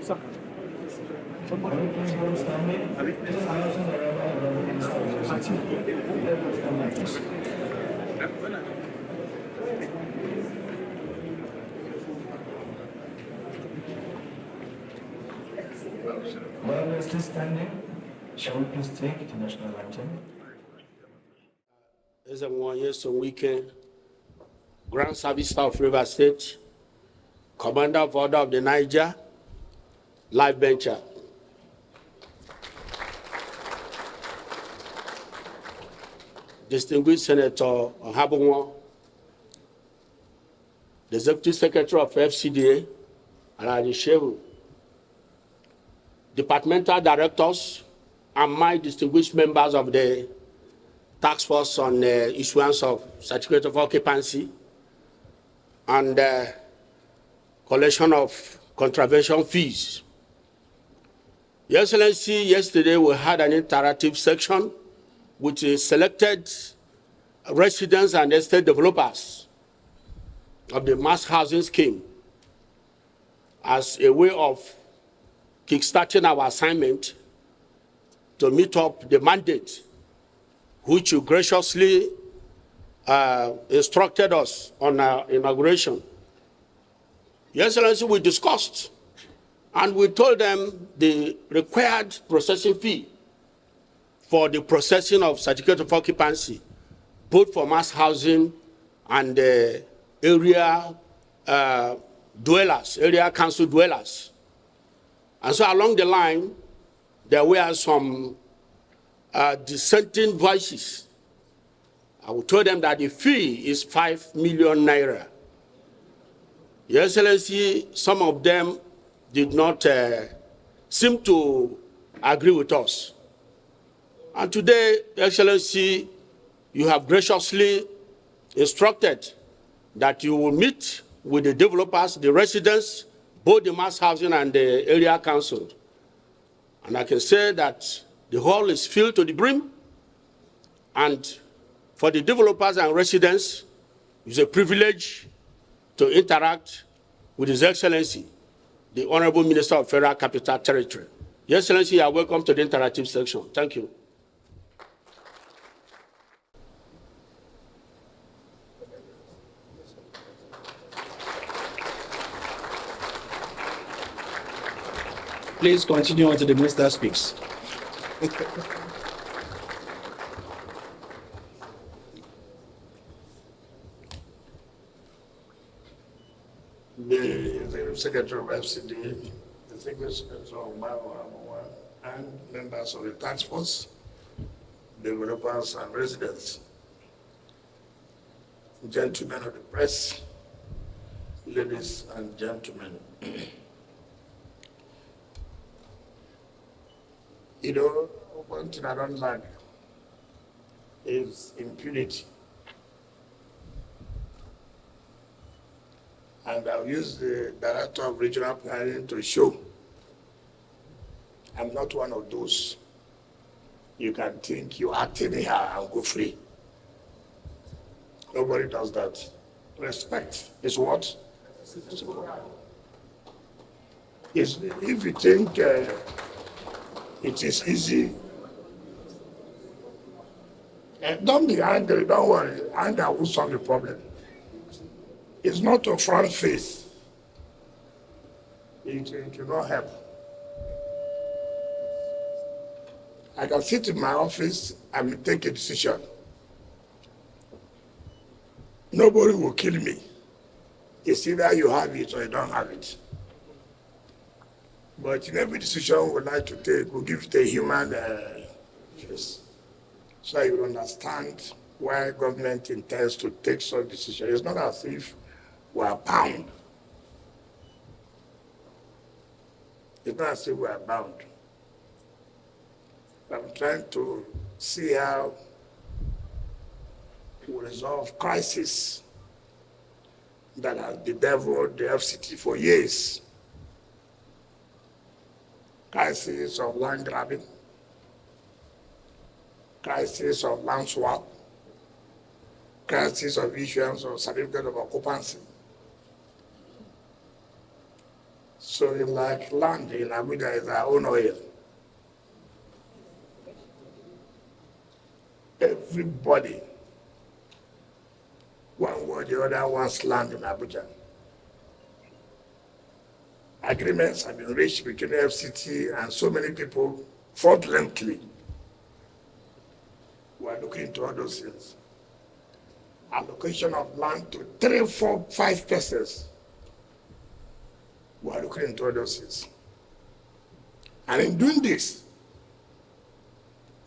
While we are still standing, shall we please take the national anthem? As a 1 year so weekend, Grand Service Staff of River State, Commander of Order of the Niger, Life Bencher. Distinguished Senator Ohabonwo, the Executive Secretary of FCDA, Alhaji Shehu, departmental directors, and my distinguished members of the task force on issuance of certificate of occupancy and collection of contravention fees. Your Excellency, yesterday we had an interactive section with selected residents and estate developers of the mass housing scheme as a way of kickstarting our assignment to meet up the mandate which you graciously instructed us on our inauguration. Your Excellency, we discussed and we told them the required processing fee for the processing of certificate of occupancy, both for mass housing and area dwellers, area council dwellers. And so along the line, there were some dissenting voices. I told them that the fee is 5 million naira. Your Excellency, some of them did not seem to agree with us. And today, Your Excellency, you have graciously instructed that you will meet with the developers, the residents, both the mass housing and the area council. And I can say that the hall is filled to the brim. And for the developers and residents, it's a privilege to interact with His Excellency, the Honorable Minister of Federal Capital Territory. Your Excellency, you are welcome to the interactive section. Thank you. Please continue until the Minister speaks. The Secretary of FCD, the Secretary of and members of the task force, developers and residents, gentlemen of the press, ladies and gentlemen. You know, one thing I don't like is impunity. And I'll use the Director of Regional Planning to show I'm not one of those. You can think you act anyhow and go free. Nobody does that. Respect is what? If you think it is easy, don't be angry, don't worry. Anger will solve the problem. It's not a front face. It will not help. I can sit in my office and take a decision. Nobody will kill me. It's either you have it or you don't have it. But in every decision we like to take, we give it a human face. So you understand why government intends to take such decisions. It's not as if we are bound. It's not as if we are bound. I'm trying to see how we resolve crisis that has bedeviled the FCT for years. Crisis of land grabbing, crisis of land swap, crisis of issuance of certificate of occupancy. So it's like land in Abuja is our own oil. Everybody, one way or the other, wants land in Abuja. Agreements have been reached between the FCT and so many people fraudulently. We are looking into all those things. Allocation of land to 3, 4, 5 persons. We are looking into all those things. And in doing this,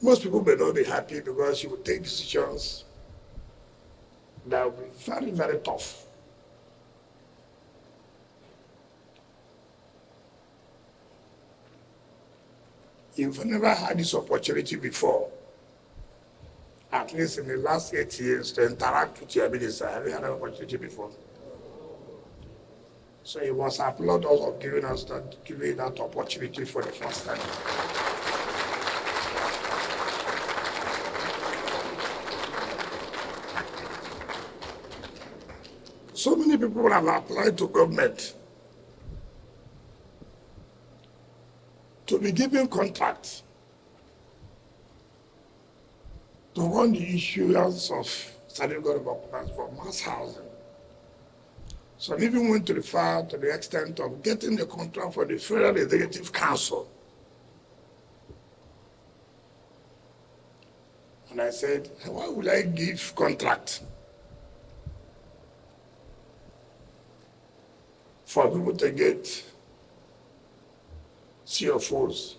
most people may not be happy because you will take decisions that will be very, very tough. You've never had this opportunity before, at least in the last 8 years, to interact with your minister. Have you had an opportunity before? So you must applaud us of giving that opportunity for the first time. So many people have applied to government to be given contracts to run the issuance of certificate of occupancy for mass housing. Some even went to the extent of getting the contract for the Federal Executive Council. And I said, why would I give contract for people to get CFOs?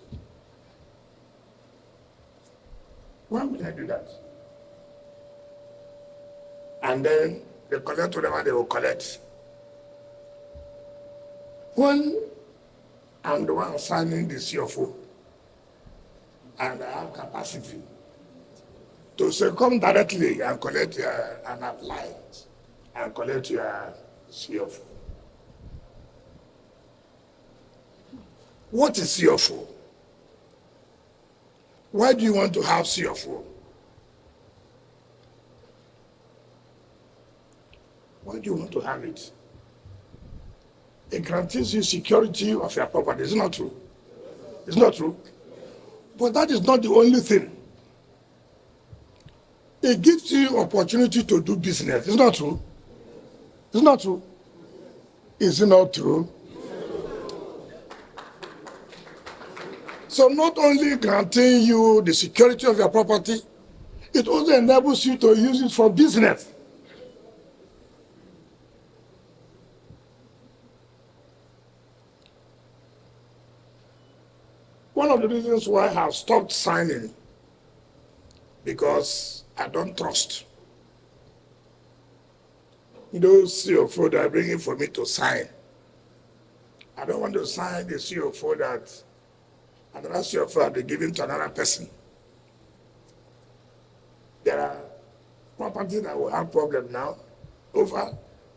Why would I do that? And then they collect whatever they will collect. When I'm the one signing the CFO, and I have capacity to say, come directly and collect and apply and collect your CFO. What is CFO? Why do you want to have CFO? Why do you want to have it? It guarantees you security of your property. It's not true. It's not true. But that is not the only thing. It gives you opportunity to do business. It's not true. It's not true. Is it not true? So not only granting you the security of your property, it also enables you to use it for business. One of the reasons why I have stopped signing, because I don't trust those CFO that are bringing for me to sign. I don't want to sign the CFO that another CFO will be given to another person. There are properties that will have problem now.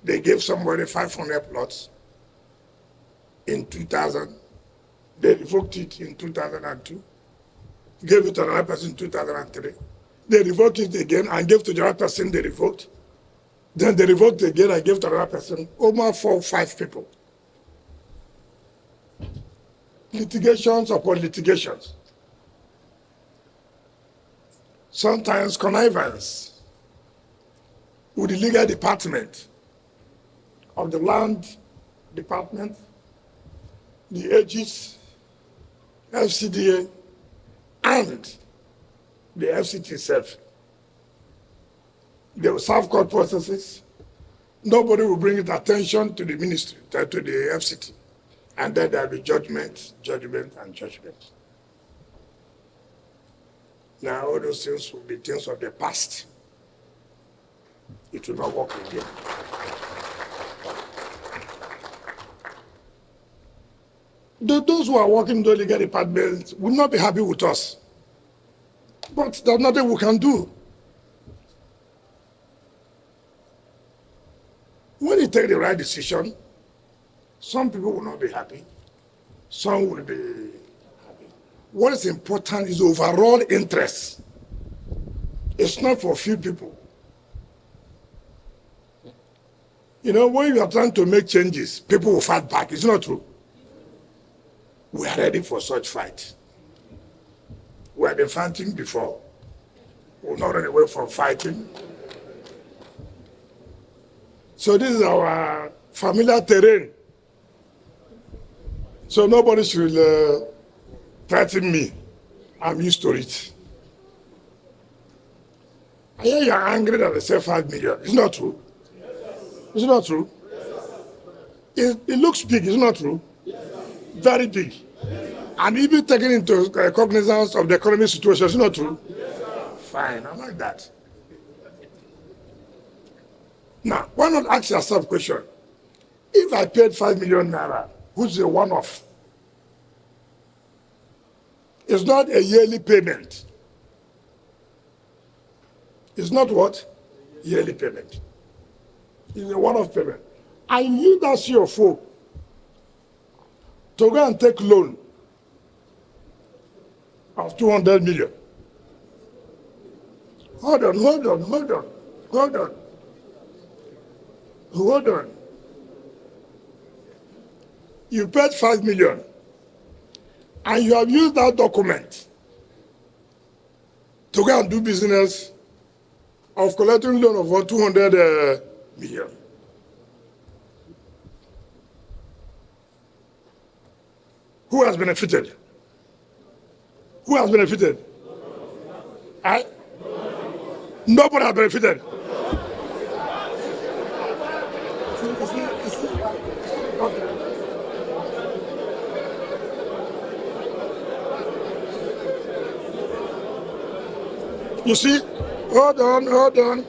They gave somebody 500 plots in 2000. They revoked it in 2002. Gave it to another person in 2003. They revoked it again and gave to the other person they revoked. Then they revoked again and gave to another person. Over 4 or 5 people. Litigations upon litigations. Sometimes connivance with the legal department of the land department, the AGs, FCDA, and the FCT itself. They will serve court processes. Nobody will bring it attention to the ministry, to the FCT. And then there will be judgment, and judgment. Now all those things will be things of the past. It will not work again. Those who are working in the legal department will not be happy with us. But there's nothing we can do. When you take the right decision, some people will not be happy. Some will be happy. What is important is overall interest. It's not for a few people. You know, when you are trying to make changes, people will fight back. It's not true. We are ready for such fight. We have been fighting before. We'll not run away from fighting. So this is our familiar terrain. So nobody should threaten me. I'm used to it. I hear you're angry that they say 5 million. It's not true. It's not true. It looks big, it's not true. Very big. And even taken into cognizance of the economic situation, it's not true. Fine, I like that. Now, why not ask yourself a question? If I paid 5 million naira, who's a one-off? It's not a yearly payment. It's not what? Yearly payment. It's a one-off payment. I use that CFO to go and take loan of 200 million. Hold on. You paid 5 million and you have used that document to go and do business of collecting loan of 200 million. Who has benefited? Who has benefited? Nobody has benefited. You see? Hold on.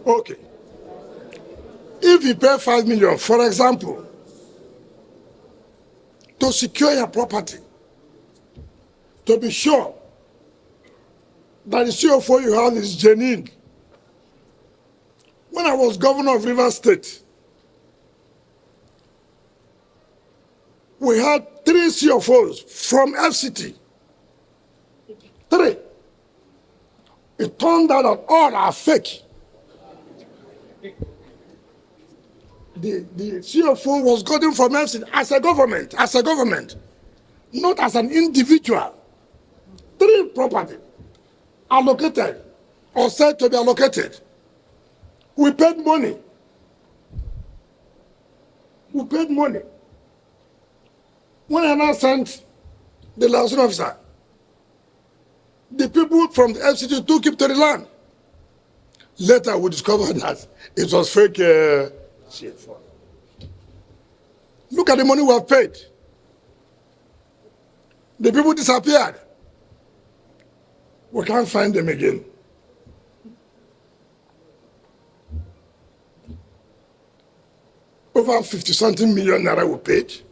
Okay. If you pay 5 million, for example, to secure your property, to be sure that the CFO you have is genuine. When I was governor of Rivers State, we had 3 CFOs from FCT. 3. It turned out that all are fake. The CFO was gotten from FCT as a government, not as an individual. 3 property allocated or said to be allocated. We paid money. When I now sent the liaison officer, the people from the FCT took him to the land. Later, we discovered that it was fake CFO. Look at the money we have paid. The people disappeared. We can't find them again. Over 50-something million naira we paid.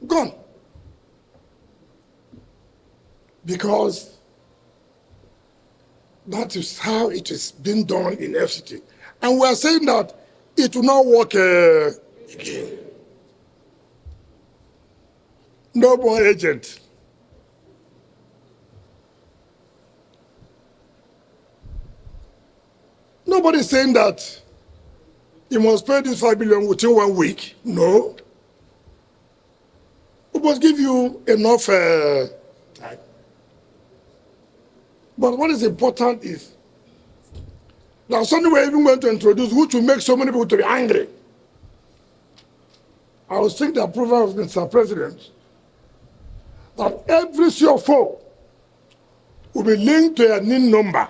Gone. Because that is how it is being done in FCT. And we are saying that it will not work again. No more agent. Nobody is saying that you must pay this 5 billion within 1 week. No. We must give you enough time. But what is important is now something we're even going to introduce which will make so many people to be angry. I will seek the approval of Mr. President that every CFO will be linked to a NIN number.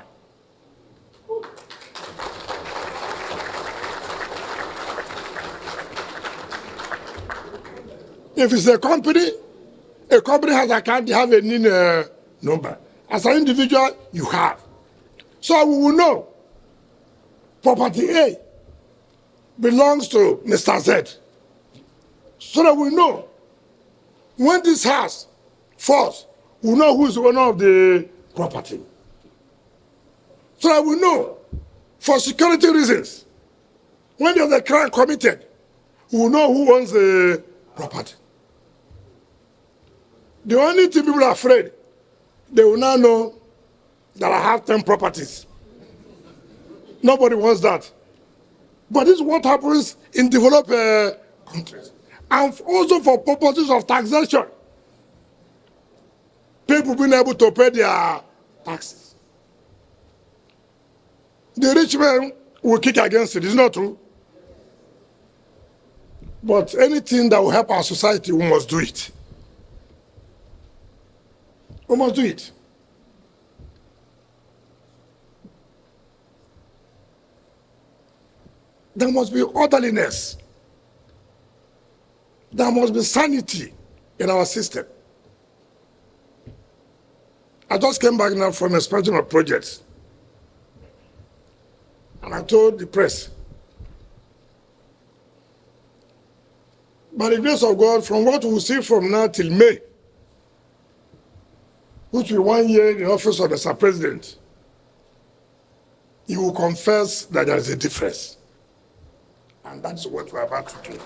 If it's a company has account, you have a NIN number. As an individual, you have. So we will know property A belongs to Mr. Z. So that we know when this house falls, we know who is the owner of the property. So that we know, for security reasons, when there's a crime committed, we will know who owns the property. The only thing people are afraid, they will now know that I have 10 properties. Nobody wants that. But this is what happens in developed countries. And also for purposes of taxation. People being able to pay their taxes. The rich men will kick against it, it's not true. But anything that will help our society, we must do it. We must do it. There must be orderliness. There must be sanity in our system. I just came back now from a inspection of projects. And I told the press, by the grace of God, from what we see from now till May, which will be 1 year in the office of the Mr. President, you will confess that there is a difference. And that's what we're about to do.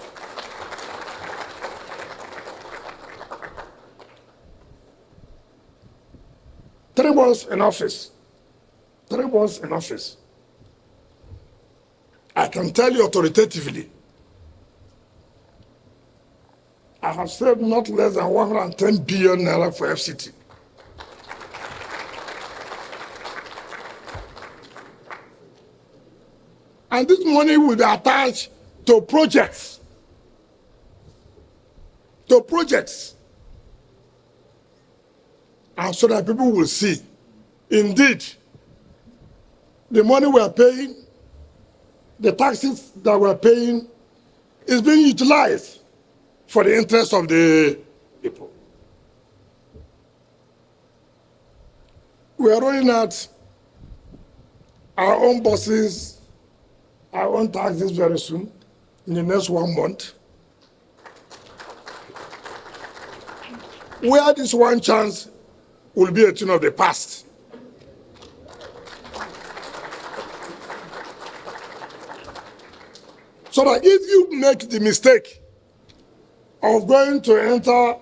Three months in office. 3 months in office. I can tell you authoritatively, I have saved not less than 110 billion naira for FCT. And this money will be attached to projects. To projects. And so that people will see, indeed, the money we are paying, the taxes that we are paying, is being utilized for the interest of the people. We are rolling out our own buses, our own taxes very soon, in the next 1 month. Where this one chance will be a thing of the past. So that if you make the mistake of going to enter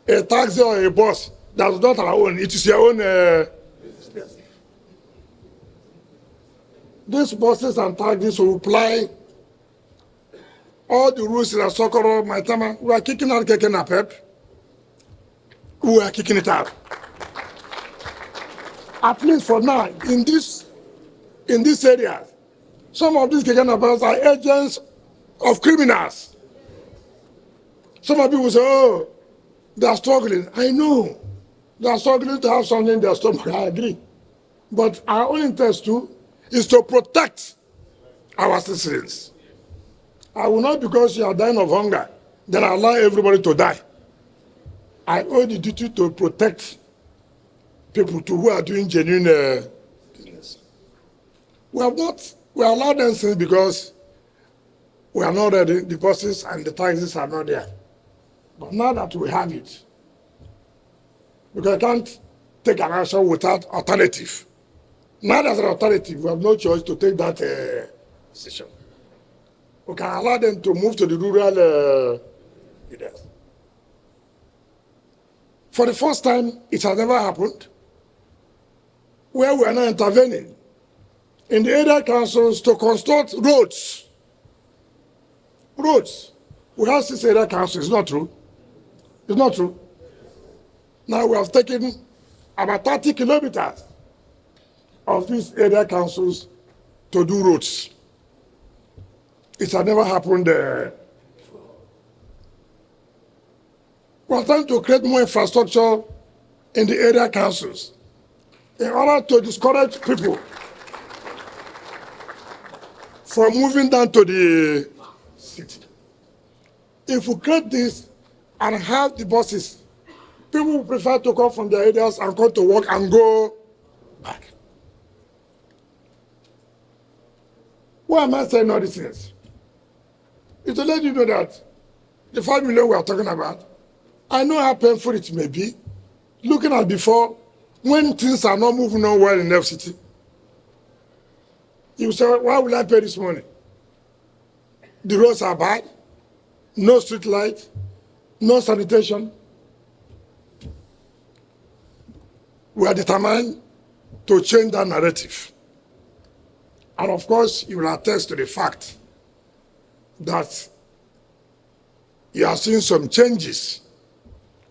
a taxi or a bus that's not our own, it is your own. These buses and taxis will apply all the rules in Asokoro, Maitama. We are kicking out Keke Napep. We are kicking it out. At least for now, in this area, some of these Keke Napep are agents of criminals. Some of people say, oh, they are struggling. I know. They are struggling to have something in their stomach. I agree. But our own interest too is to protect our citizens. I will not, because you are dying of hunger, then I allow everybody to die. I owe the duty to protect people too who are doing genuine business. We allowed them since because we are not ready, the buses and the taxes are not there. But now that we have it, because I can't take an action without alternative. Now there's an alternative, we have no choice to take that decision. We can allow them to move to the rural areas. For the first time, it has never happened, where we are now intervening in the area councils to construct roads. Roads. We have 6 area councils, it's not true. It's not true. Now we have taken about 30 kilometers of these area councils to do roads. It has never happened there. We are trying to create more infrastructure in the area councils in order to discourage people from moving down to the city. If we create this and have the buses, people will prefer to come from their areas and come to work and go back. Why am I saying all these things? It's to let you know that the 5 million we are talking about, I know how painful it may be, looking at before, when things are not moving on well in FCT. You say, why will I pay this money? The roads are bad, no street light, no sanitation. we are determined to change that narrative. And of course, you will attest to the fact that you have seen some changes.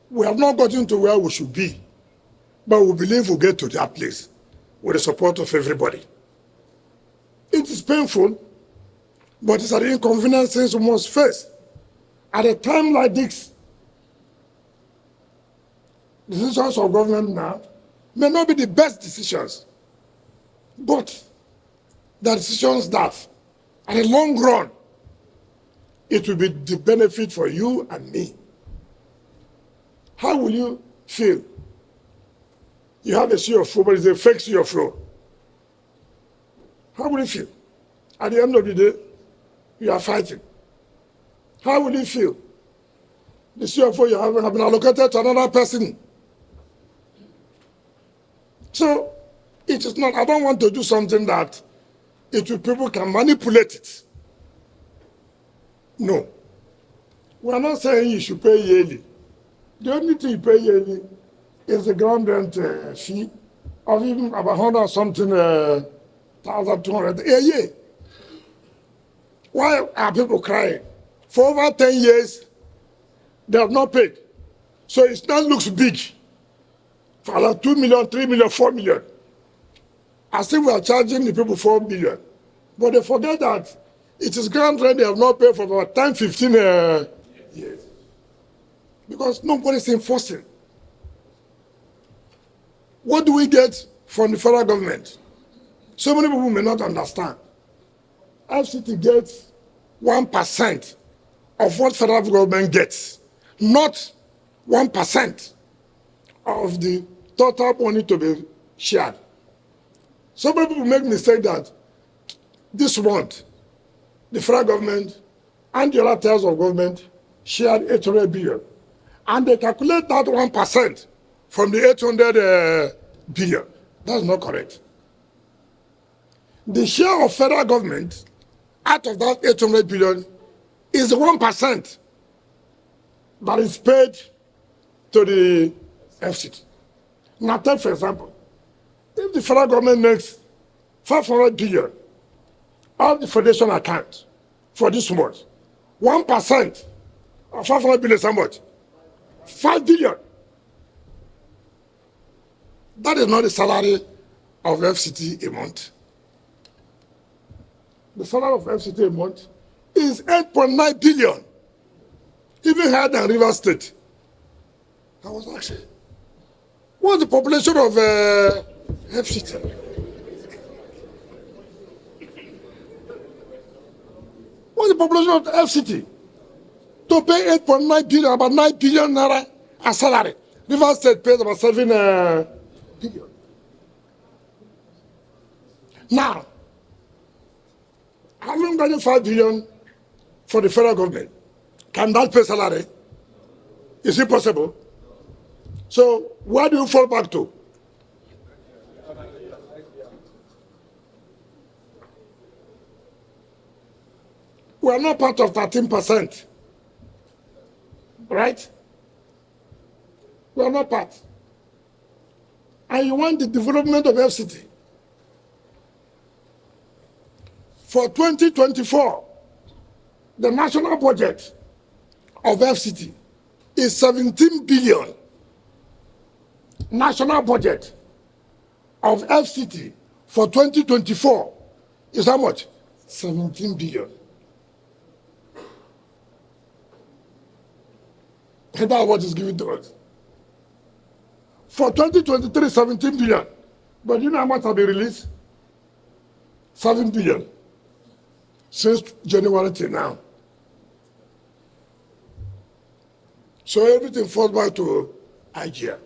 We have not gotten to where we should be, but we believe we'll get to that place with the support of everybody. It is painful, but it's an inconvenience we must face. At a time like this, decisions of government now may not be the best decisions, but the decisions that, at a long run, it will be the benefit for you and me. How will you feel? You have a sea of flow, but it's a fake sea of flow. How will you feel? At the end of the day, you are fighting. How will you feel? The sea of flow you have been allocated to another person. So, it is not, I don't want to do something that people can manipulate it. No. We are not saying you should pay yearly. The only thing you pay yearly is the ground rent fee of even about 100 something 1,200 a year. Why are people crying? For over 10 years, they have not paid. So it now looks big. For like 2 million, 3 million, 4 million. As if we are charging the people 4 million. But they forget that it is ground rent they have not paid for about 10, 15 years. Because nobody is enforcing. What do we get from the federal government? So many people may not understand. FCT gets 1% of what federal government gets, not 1% of the total money to be shared. So many people make mistake that this month, the federal government and the other tiers of government shared 800 billion. And they calculate that 1% from the 800 billion. That's not correct. The share of federal government out of that 800 billion is 1% that is paid to the FCT. Now take for example, if the federal government makes 500 billion of the foundation account for this month, 1% of 500 billion is how much? 5 billion. That is not the salary of FCT a month. The salary of FCT a month is 8.9 billion, even higher than River State. I was asking, what's the population of FCT? What's the population of the FCT? To pay 8.9 billion, about 9 billion naira as salary. River State pays about 7 billion. Now, having gotten 5 billion for the federal government, can that pay salary? Is it possible? So, where do you fall back to? We are not part of 13%. Right? We are not part. And you want the development of FCT. For 2024, the national budget of FCT is 17 billion. National budget of FCT for 2024 is how much? 17 billion. And that's what is given to us. For 2023, 17 billion. But you know how much have been released? 7 billion. Since January till now. So everything falls back to IGR.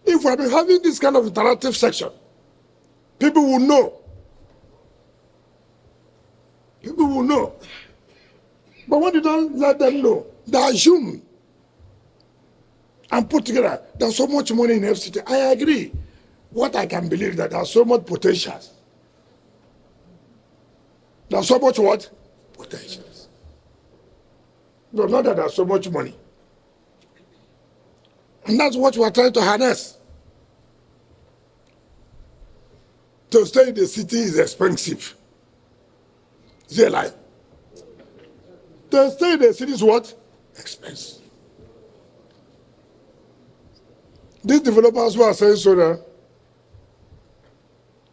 If we have been having this kind of interactive section, people will know. People will know. But when you don't let them know, they assume and put together, there's so much money in FCT. I agree. What I can believe that there's so much potential. There's so much what? Potential. No, not that there's so much money. And that's what we are trying to harness. To stay in the city is expensive. Is it a lie? To stay in the city is what? Expensive. These developers who are saying so now,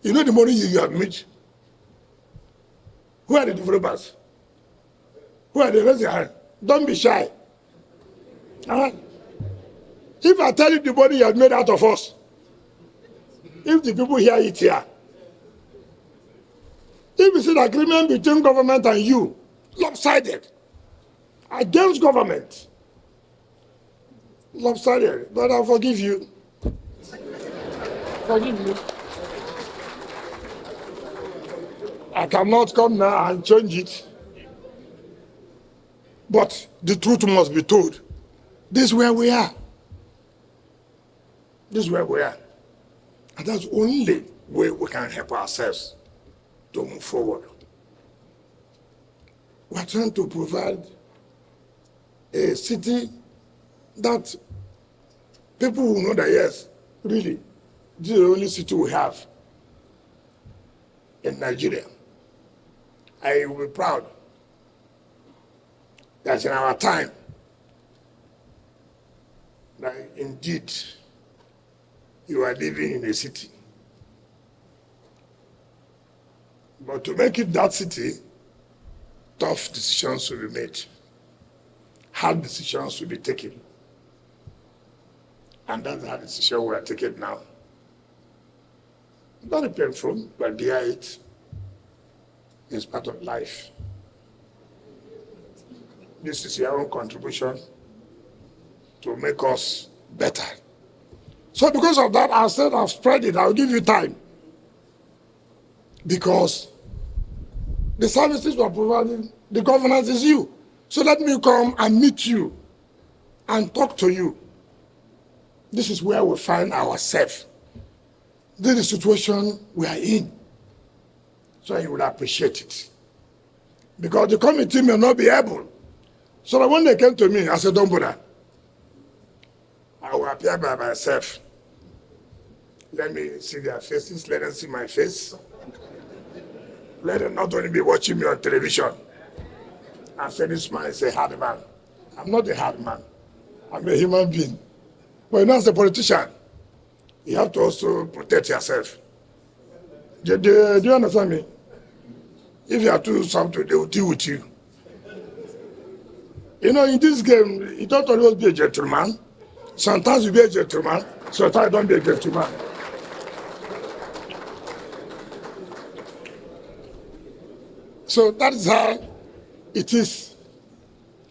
you know the money you admit. Who are the developers? Who are the residents? Don't be shy. If I tell you the money you have made out of us, if the people hear it here, if it's an agreement between government and you, lopsided, against government, lopsided, but I forgive you. Forgive you. I cannot come now and change it. But the truth must be told. This is where we are. This is where we are. And that's the only way we can help ourselves to move forward. We're trying to provide a city that people will know that, yes, really, this is the only city we have in Nigeria. I will be proud that in our time, that indeed you are living in a city. But to make it that city, tough decisions will be made. Hard decisions will be taken. And that's the hard decision we are taking now. Very painful, but bear it. It's part of life. This is your own contribution to make us better. So because of that, I said I've spread it. I'll give you time. Because the services we're providing, the governance is you. So let me come and meet you and talk to you. This is where we find ourselves. This is the situation we are in. So you will appreciate it. Because the committee may not be able. So that when they came to me, I said, don't bother. I will appear by myself. Let me see their faces. Let them see my face. Let them not only be watching me on television. I said, this man is a hard man. I'm not a hard man. I'm a human being. But you know, as a politician, you have to also protect yourself. Do you understand me? If you are too something, they will deal with you. You know, in this game, you don't always be a gentleman. Sometimes you be a gentleman, sometimes you don't be a gentleman. So that is how it is.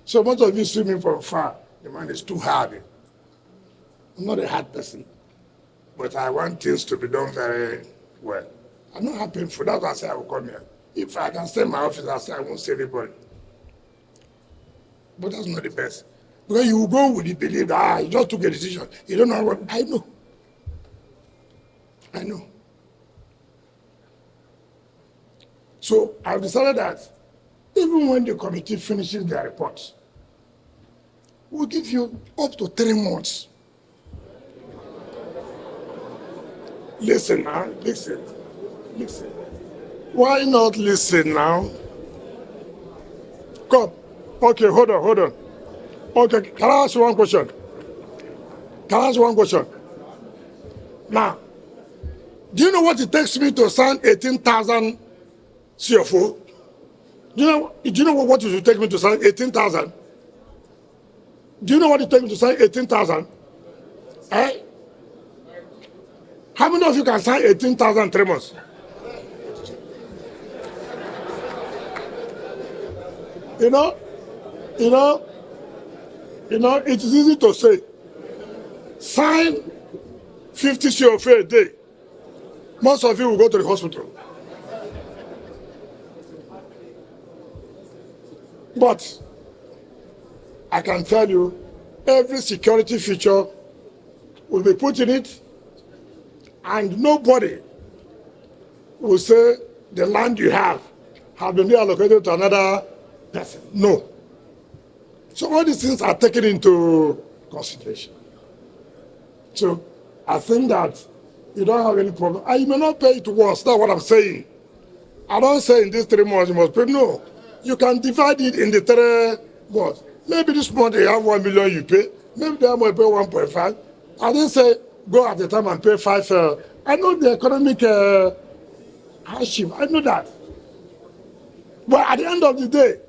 So most of you swimming from far, the man is too hard. I'm not a hard person, but I want things to be done very well. I'm not happy for that. I say I will come here. If I can stay in my office, I say I won't see anybody. But that's not the best. Because you go with the belief that, you just took a decision. You don't know what, I know. I know. So I've decided that even when the committee finishes their report, we'll give you up to 3 months. Listen now, listen. Why not listen now? Come. Okay, hold on. Okay, can I ask you one question? Now, do you know what it takes me to sign 18,000 CFO? Do you know what it will take me to sign 18,000? Do you know what it takes me to sign 18,000? Eh? How many of you can sign 18,000 in 3 months? You know, it is easy to say, sign 50 CFA a day. Most of you will go to the hospital. But I can tell you, every security feature will be put in it, and nobody will say the land you have been reallocated to another person. No. So all these things are taken into consideration. So I think that you don't have any problem. And you may not pay it once. That's what I'm saying. I don't say in these 3 months you must pay. No. You can divide it in the 3 months. Maybe this month you have 1 million you pay. Maybe they might pay 1.5. I didn't say go at the time and pay 5. I know the economic hardship. I know that. But at the end of the day,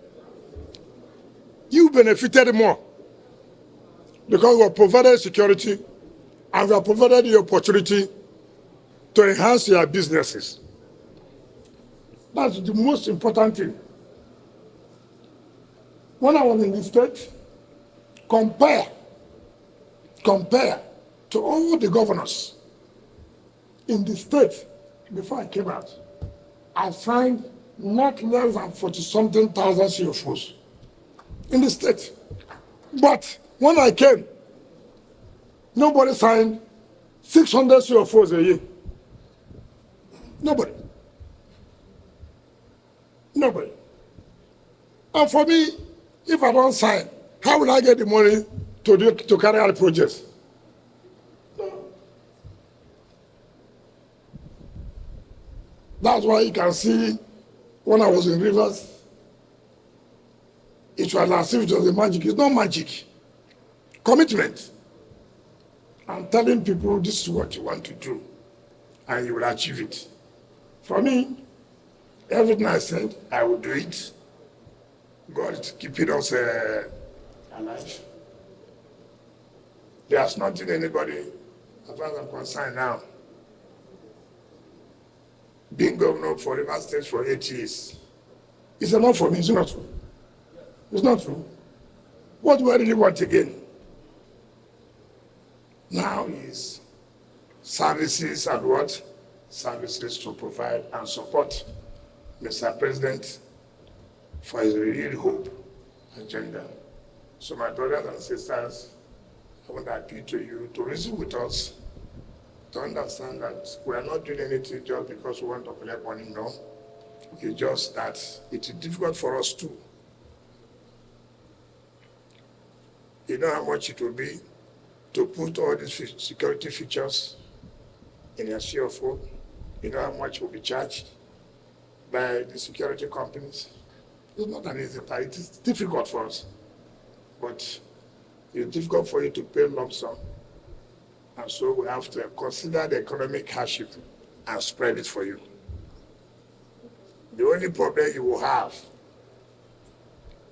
you benefited more because we have provided security and we have provided the opportunity to enhance your businesses. That's the most important thing. When I was in the state, compare to all the governors in the state before I came out, I signed not less than 40-something thousand CFOs in the state. But when I came, nobody signed 600 CFOs a year. Nobody. And for me, if I don't sign, how will I get the money to carry out projects? No. That's why you can see when I was in Rivers, it was as if it was a magic. It's not magic. Commitment. I'm telling people this is what you want to do, and you will achieve it. For me, everything I said, I will do it. God is keeping us alive. There's nothing anybody, as far as I'm concerned now, being governor for River State for 8 years. It's enough for me, it's not true. It's not true. What do I really want again? Now is services and what? Services to provide and support Mr. President for his renewed hope agenda. So my brothers and sisters, I want to appeal to you to reason with us, to understand that we are not doing anything just because we want to collect money, no. It's just that it is difficult for us too. You know how much it will be to put all these security features in your CFO? You know how much will be charged by the security companies? It's not an easy task. It is difficult for us. But it's difficult for you to pay lump sum. And so we have to consider the economic hardship and spread it for you. The only problem you will have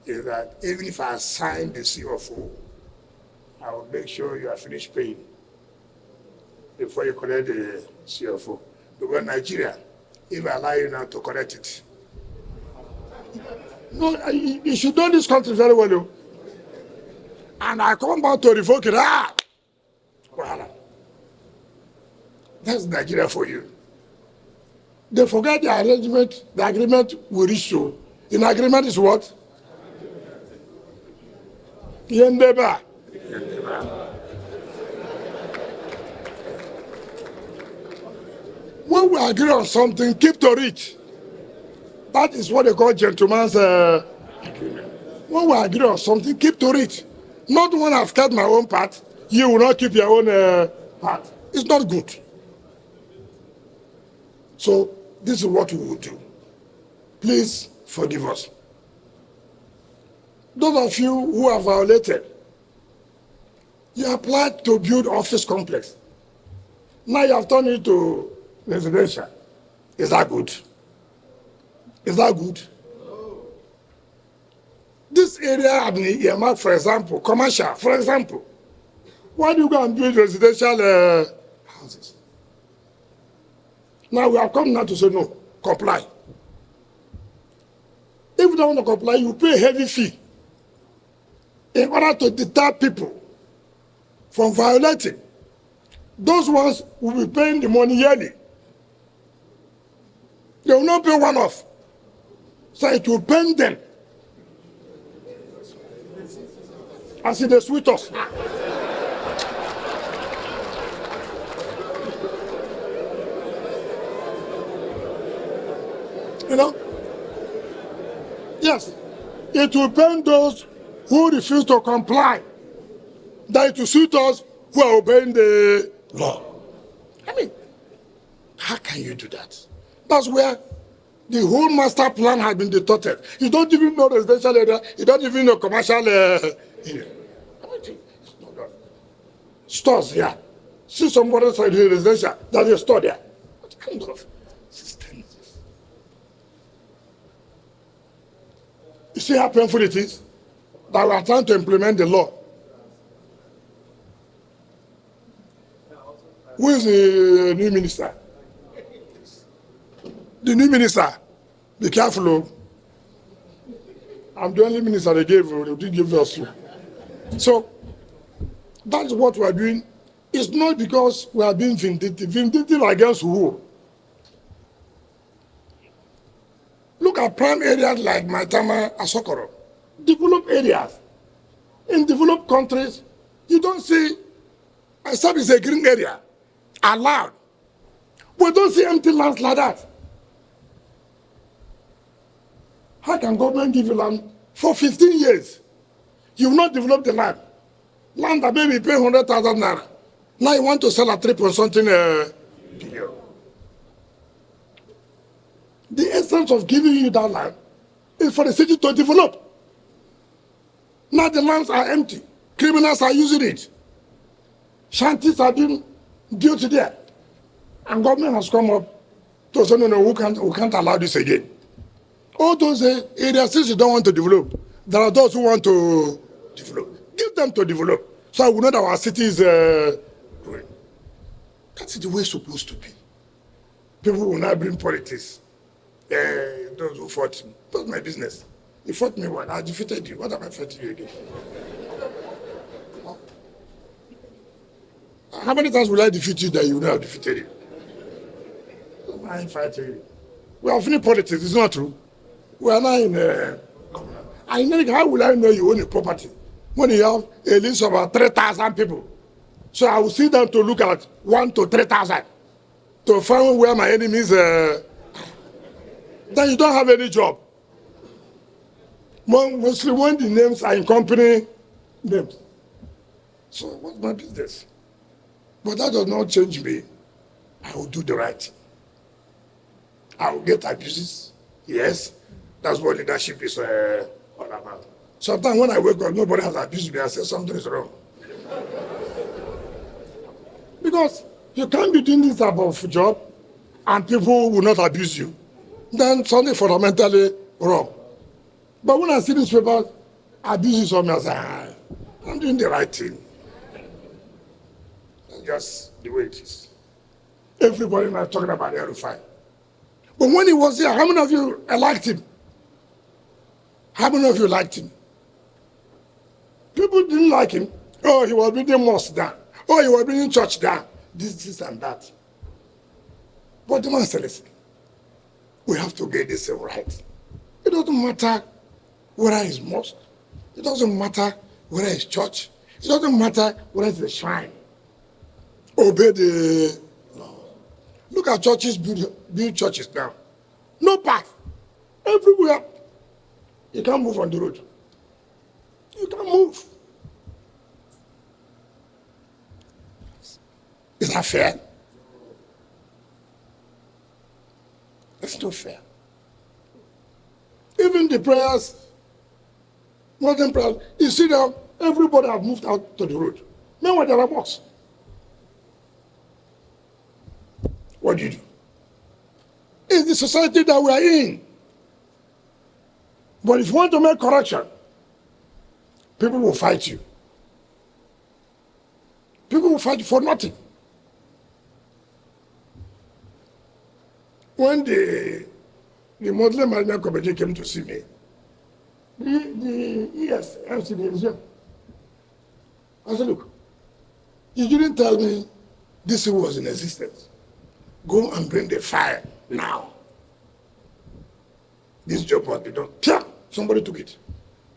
is that even if I assign the CFO, I will make sure you are finished paying before you collect the CFO. Because Nigeria, if I allow you now to collect it, no, you should know this country very well, though. And I come back to revoke it. Well, that's Nigeria for you. They forget the arrangement, the agreement we reached to. In agreement is what? Yendeba. When we agree on something, keep to it. That is what they call gentleman's agreement. When we agree on something, keep to it. Not when I've cut my own part, you will not keep your own part. It's not good. So this is what we will do. Please forgive us. Those of you who have violated, you applied to build office complex. Now you have turned it to residential. Is that good? Is that good? This area, for example, commercial, for example, why do you go and build residential houses? Now we are coming now to say no, comply. If you don't want to comply, you pay a heavy fee in order to deter people from violating. Those ones will be paying the money yearly. They will not pay one-off. So it will pain them. As in the sweet us. You know? Yes. It will pain those who refuse to comply. That it will suit us who are obeying the law. I mean, how can you do that? That's where the whole master plan has been distorted. You don't even know residential area. You don't even know commercial area. It's not done. Stores here. See somebody inside the residential. There's a store there. What kind of system is this? You see how painful it is that we are trying to implement the law. Who is the new minister? The new minister. Be careful, oh. I'm the only minister they gave. They did give us two. So that's what we are doing. It's not because we are being vindictive. Vindictive against who? Look at prime areas like Maitama, Asokoro. Developed areas. In developed countries, you don't see, except it's a green area, allowed. We don't see empty lands like that. How can government give you land for 15 years? You will not develop the land. Land that maybe pay 100,000 naira. Now you want to sell at 3 point something billion. The essence of giving you that land is for the city to develop. Now the lands are empty. Criminals are using it. Shanties are being built there. And government has come up to say, no, we can't allow this again. All those areas, since you don't want to develop, there are those who want to develop. Give them to develop. So we know that our city is growing. That's the way it's supposed to be. People will not bring politics. Those who fought me. That's my business. You fought me one. I defeated you. What am I fighting you again? How many times will I defeat you that you will not have defeated you? I ain't fighting you. We are finished politics. It's not true. We are not in how will I know you own a property when you have a list of about 3,000 people? So I will sit down to look at 1 to 3,000 to find where my enemies then you don't have any job. Mostly when the names are in company names. So what's my business? But that does not change me. I will do the right thing. I will get abuses. Yes. That's what leadership is all about. Sometimes when I wake up, nobody has abused me. I say something is wrong. Because you can't be doing this type of job and people will not abuse you. Then something fundamentally wrong. But when I see this paper, abuses on me, I say, I'm doing the right thing. That's just the way it is. Everybody now talking about N5. But when he was here, how many of you liked him? How many of you liked him? People didn't like him. Oh, he was bringing mosque down. Oh, he was bringing church down. This and that. But the man said, listen, we have to get this right. It doesn't matter whether it's mosque. It doesn't matter whether it's church. It doesn't matter whether it's a shrine. Obey the law. Look at churches, build churches now. No path. Everywhere. You can't move on the road. You can't move. Is that fair? That's not fair. Even the prayers, modern prayers, you see that everybody have moved out to the road. Meanwhile, there are mosques. What do you do? It's the society that we are in. But if you want to make correction, people will fight you. People will fight you for nothing. When the Muslim Management Committee came to see me, the MCD is here. I said, look, you didn't tell me this was in existence. Go and bring the fire now. This job must be done. Somebody took it.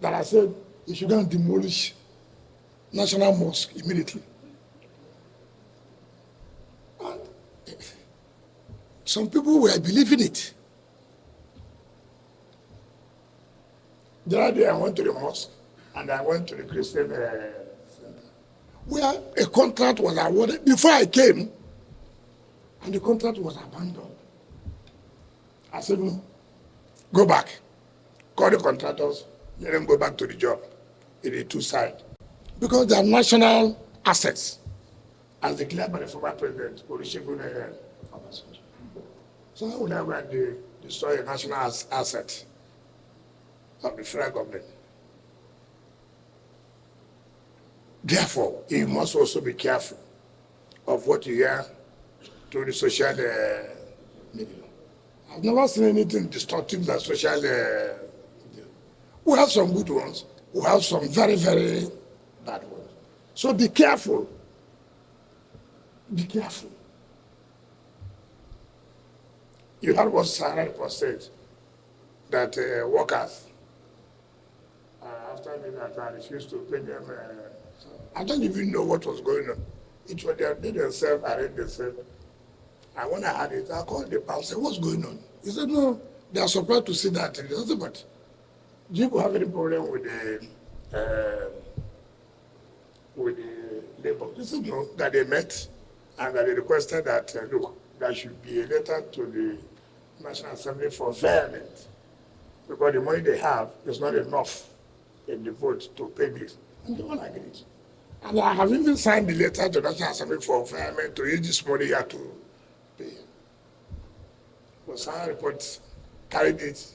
That I said, you should go and demolish National Mosque immediately. And some people were believing it. The other day I went to the mosque and I went to the Christian center. where a contract was awarded before I came, and the contract was abandoned. I said, no, go back. Call the contractors, let them go back to the job in the two sides. Because they are national assets, as declared by the former president, Olusegun Obasanjo. So how would I go and destroy a national asset of the federal government? Therefore, you must also be careful of what you hear through the social media. I've never seen anything destructive than social media. We have some good ones, we have some very, very bad ones. So be careful. Be careful. You heard what Sarah report said, that workers, after the refused to pay them. I don't even know what was going on. It was they themselves, arranged themselves. And when I had it, I called the pound and said, what's going on? He said, no, they are surprised to see that. I said, but do you have any problem with the labor? They said, no, that they met and that they requested that, look, there should be a letter to the National Assembly for fairness, because the money they have is not enough in the vote to pay this. And they all agreed. And I have even signed the letter to the National Assembly for fairness to use this money here to pay. But some reports carried it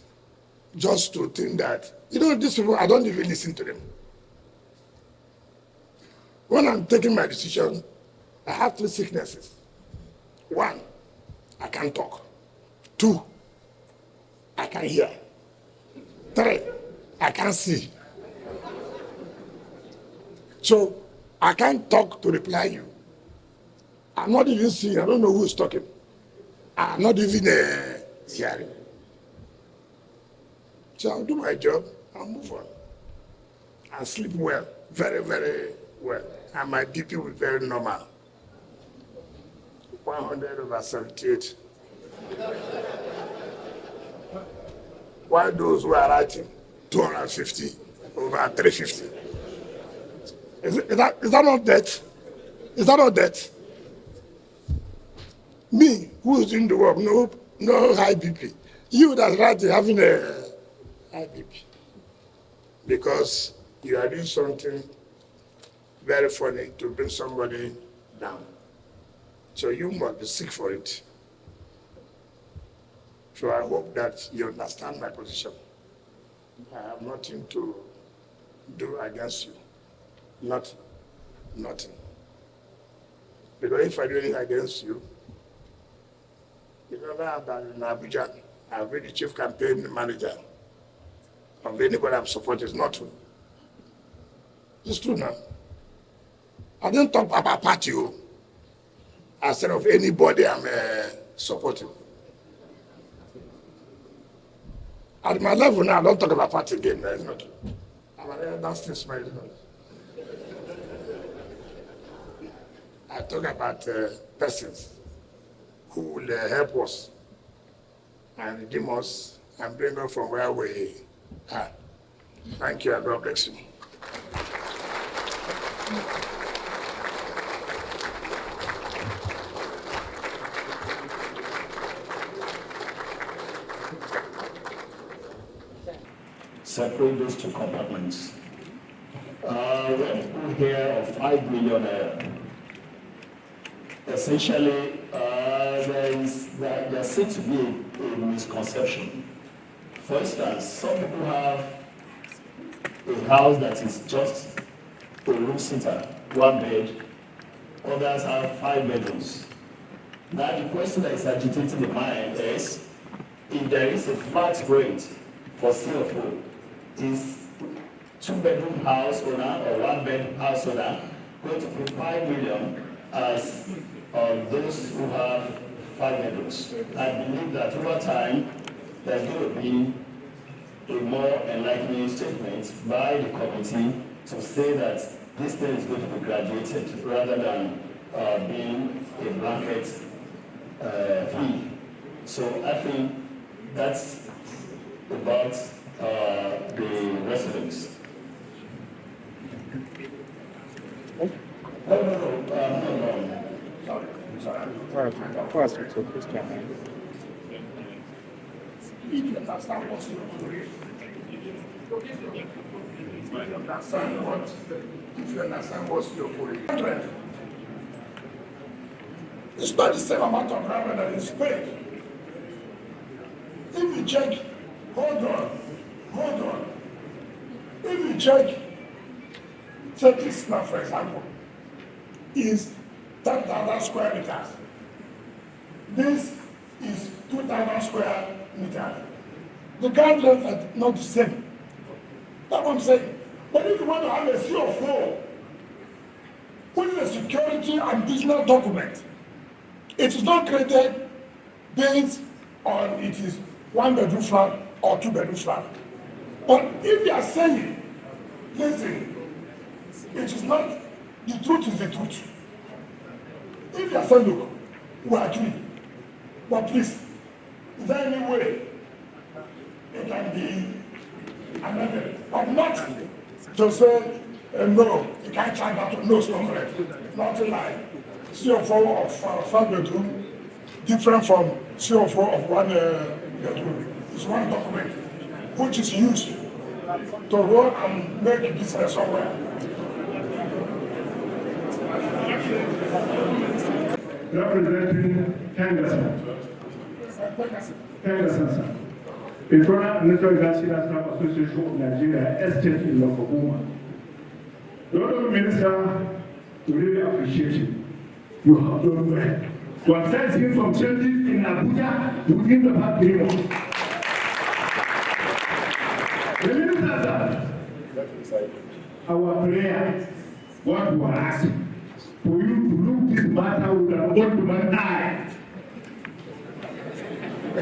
just to think that, these people, I don't even listen to them. When I'm taking my decision, I have 3 sicknesses. 1, I can't talk. 2, I can't hear. 3, I can't see. So I can't talk to reply you. I'm not even seeing, I don't know who's talking. I'm not even hearing. So I'll do my job, I'll move on. I'll sleep well, very, very well. And my BP will be very normal. 100/78. While those who are writing 250/350. Is that not death? Is that not death? Me, who is in the world, no high BP. You that's writing having a high BP. Because you are doing something very funny to bring somebody down. So you must be sick for it. So I hope that you understand my position. I have nothing to do against you. Nothing. Because if I do anything against you, you know that in Abuja, I've been the chief campaign manager of anybody I'm supporting. It's not true. It's true now. I didn't talk about party instead of anybody I'm supporting. At my level now, I don't talk about party again. It's not true. That's still smiling. I talk about persons who will help us and redeem us and bring us from where we are. Thank you and God bless you. Separate those 2 compartments. When people hear of 5 million, essentially there seems to be a misconception. For instance, some people have a house that is just a room sitter, 1 bed. Others have 5 bedrooms. Now the question that is agitating the mind is, if there is a flat rate for CFO, is 2-bedroom house owner or 1-bed house owner going to pay 5 million as those who have 5 bedrooms? I believe that over time there's going to be a more enlightening statement by the committee to say that this thing is going to be graduated rather than being a blanket fee. So I think that's about the residents. If you understand what's your operation, if you understand what's your operation, it's not the same amount of gravel that is paid. If you check, hold on. If you check, take this now for example, is 10,000 square meters. This is 2,000 square meters. The guidelines are not the same. That's what I'm saying. But if you want to have a CO4, which is a security and business document, it is not created based on it is 1-bedroom flat or 2-bedroom flat. But if you are saying, listen, it is not, the truth is the truth. If you are saying, look, we agree, but please, is there any way it can be amended? But not to say, no, you can't charge that to no, it's not correct. Nothing like CO4 of 5-bedroom, different from CO4 of 1 bedroom. It's one document which is used to run and make business somewhere. Representing Henderson, sir. In front of the National Staff Association of Nigeria, Estate in Lokobuma. The Honourable Minister, we really appreciate you. You have done well. We have started some changes in Abuja within the past 3 months. The Minister, sir, our prayer, what we are asking, for you to look this matter with an old man's eye.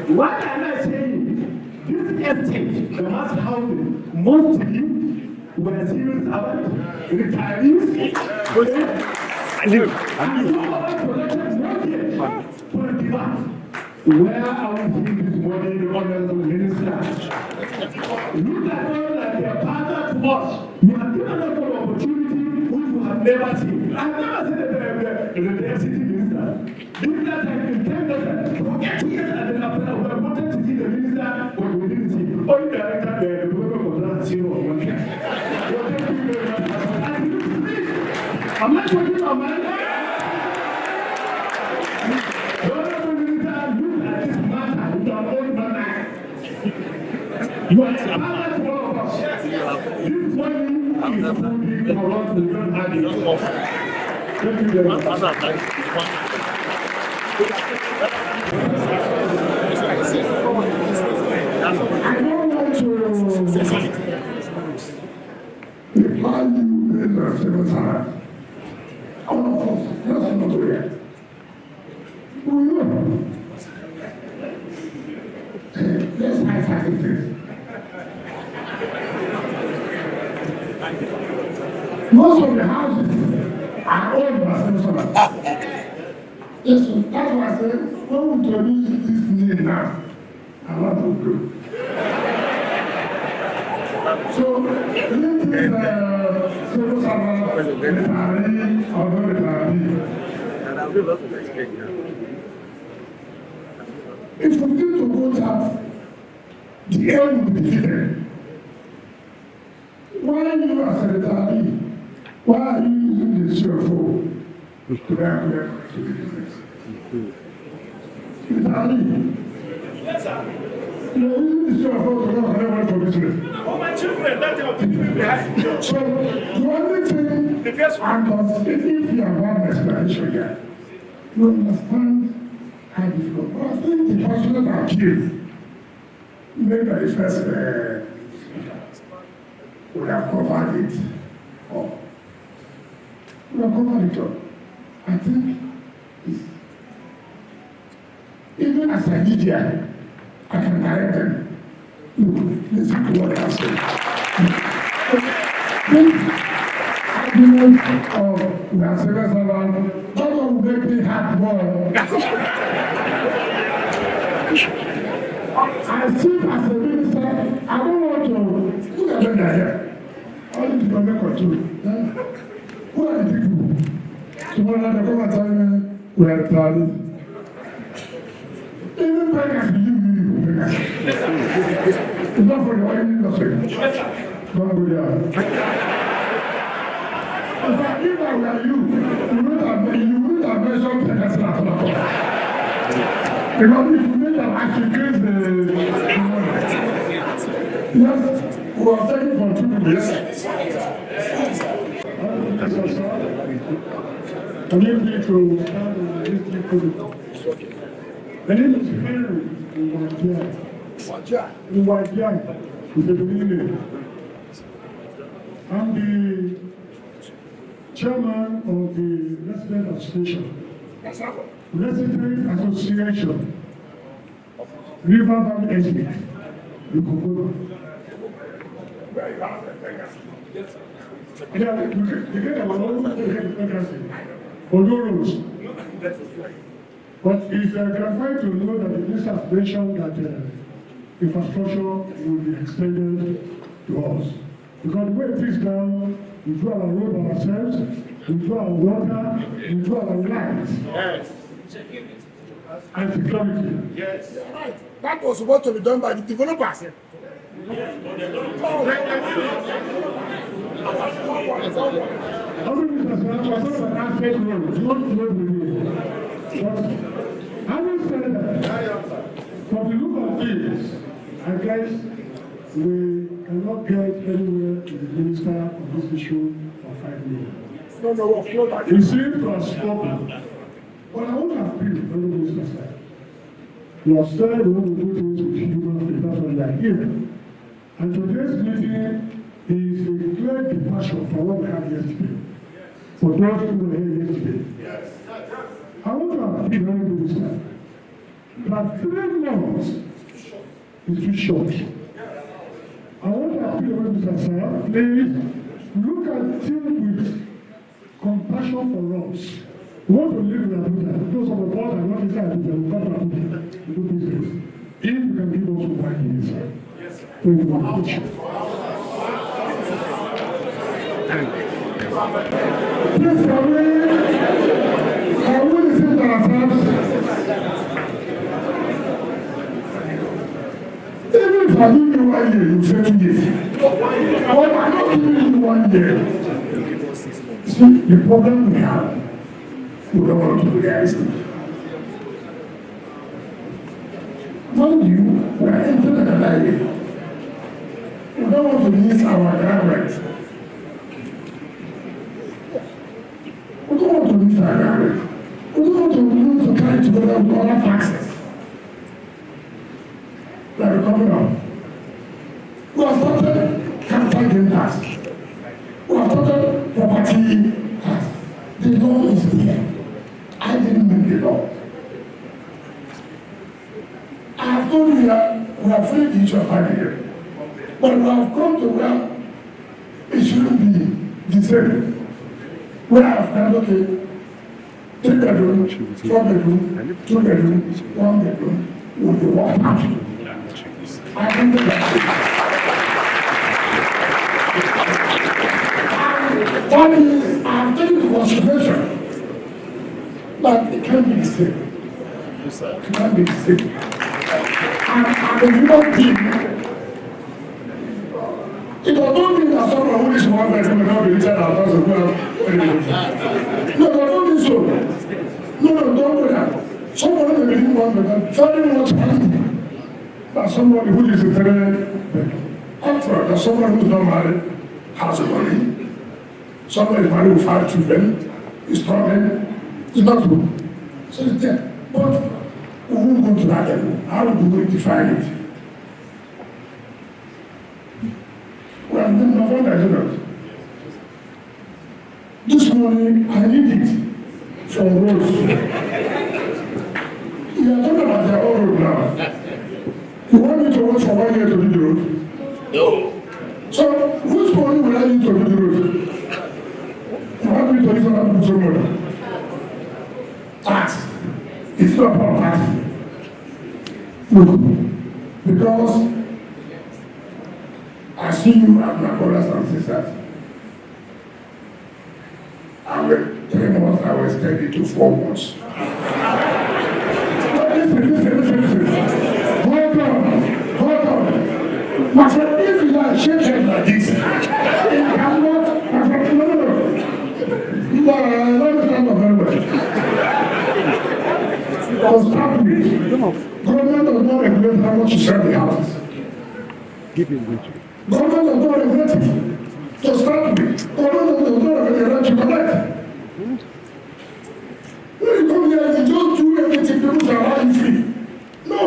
What am I saying? This estate, the mass housing, mostly were civil servants, retirees, and you are protected not yet for the demand. Where are we seeing this money, the honorable minister? Look at all that they are partner to us. You have given us an opportunity which we have never seen. I have never seen the FCT minister. This time in 10%, for 8 years and then after we have wanted to see the minister, but we didn't see. Only director, the program was not zero or 1 year. Thank you very much. And please, I'm not talking about my life. The honorable minister, look at this matter with our own man. You are a partner to all of us. This money is moving for us to don't have it. Thank you very much. I don't want to remind you of several times. All of us, let's not do it. We know. Let's fight sacrifice. Most of the houses are owned by citizens. Yes, that's why I said, when we introduce this name now, I want to go. So, this is civil servant, retiree, or not retiree. If we need to go that, the air will be defeated. Why you as a retiree, why are you using the CFO to run to the business? Retiree. Yes, sir. You're using the CFO to run for business. Oh, my children, that's what people behind. So, the only thing, and if you have one explanation here, you understand how difficult. But I think the person that accused, maybe the first would have covered it all. We have covered it all. I think it's, even as a media, I can direct them. Look, listen to what I say. Argument of we are serious about, that will make me happy more. I see as a minister, I don't want to look at them here. All the people control. Who are the people? Tomorrow they come and tell me we are planning. Even beggars believe you. It's not for the oil industry. Don't go there. In fact, if I were you, you would have mentioned beggars at all. Because if you make them actually create the yes, we are taking for 2 minutes. I'm here to start with the name is Henry Wike. Is the beginning. I'm the chairman of the Resident Association. Resident Association. River Valley Estate. The Kokoda. Yeah, we get our own vacancy. Odoros. But it's gratifying to know that the minister has mentioned that infrastructure will be extended to us. Because the way it is now, we do our road ourselves, we do our water, we do our lights. Yes. And security. Yes. Right. That was supposed to be done by the developers. Having said that, from the look of things, I guess we cannot get anywhere to the minister on this issue of 5 million. We seem to have spoken, but I want to appeal to the minister side. You have said we want to do things with human beings, that's what they are here. And today's meeting is a clear departure from what we had yesterday. For those who were here yesterday. I want to appeal to the minister that 3 months is too short. I want to appeal to the minister, sir, please look at things with compassion for us. We want to live in Abuja. Those of the board are not inside Abuja, we come to Abuja to do business. If you can give us 1 year, sir. Thank you very much. Please, can we listen to ourselves? Even if I give you 1 year, you say 2 years. But I'm not giving you 1 year. See, the problem we have, we don't want to be realistic. Mind you, we are entering another year. We don't want to miss our graduates. We don't want to miss our graduates. We don't want to lose the time together with other taxes that are coming up. We have started capital gain tax. We have started property tax. The law is there. I didn't make the law. I have told you that we have freed each of our here. But we have come to where it shouldn't be the same. We have done, okay, 3 bedroom, 4 bedroom, 2 bedroom, 1 bedroom, with the 1 party. I think that one is, I have taken into consideration that it can't be the same. It can't be the same. And a human being, it does not mean that someone who is 1 bedroom will not be richer than 1,000 people. No, don't do so. No, don't do that. Someone who is 1 bedroom, very much happy that somebody who is in 3 bedroom. After all, that someone who is not married has money. Somebody is married with 5 children, is struggling, it's not good. So it's there. But we won't go to that level. How do we define it? We have been of all Nigerians. This morning, I need it from roads. You are talking about their own road now. You want me to work for 1 year to do the road? No. So, which money will I need to do the road? You want me to use another people's money? Tax. It's not about tax. Look, because I see you as my brothers and sisters. I will 3 months, I will extend it to 4 months. Listen. Hold on. My friend, if you are shaking like this, you cannot, my friend, no. Let me stand up very well. Don't stop me. Government does not regulate how much you sell the houses. Government does not regulate it. To start with, government does not regulate to collect. When you come here, you don't do everything people to allow you free. No.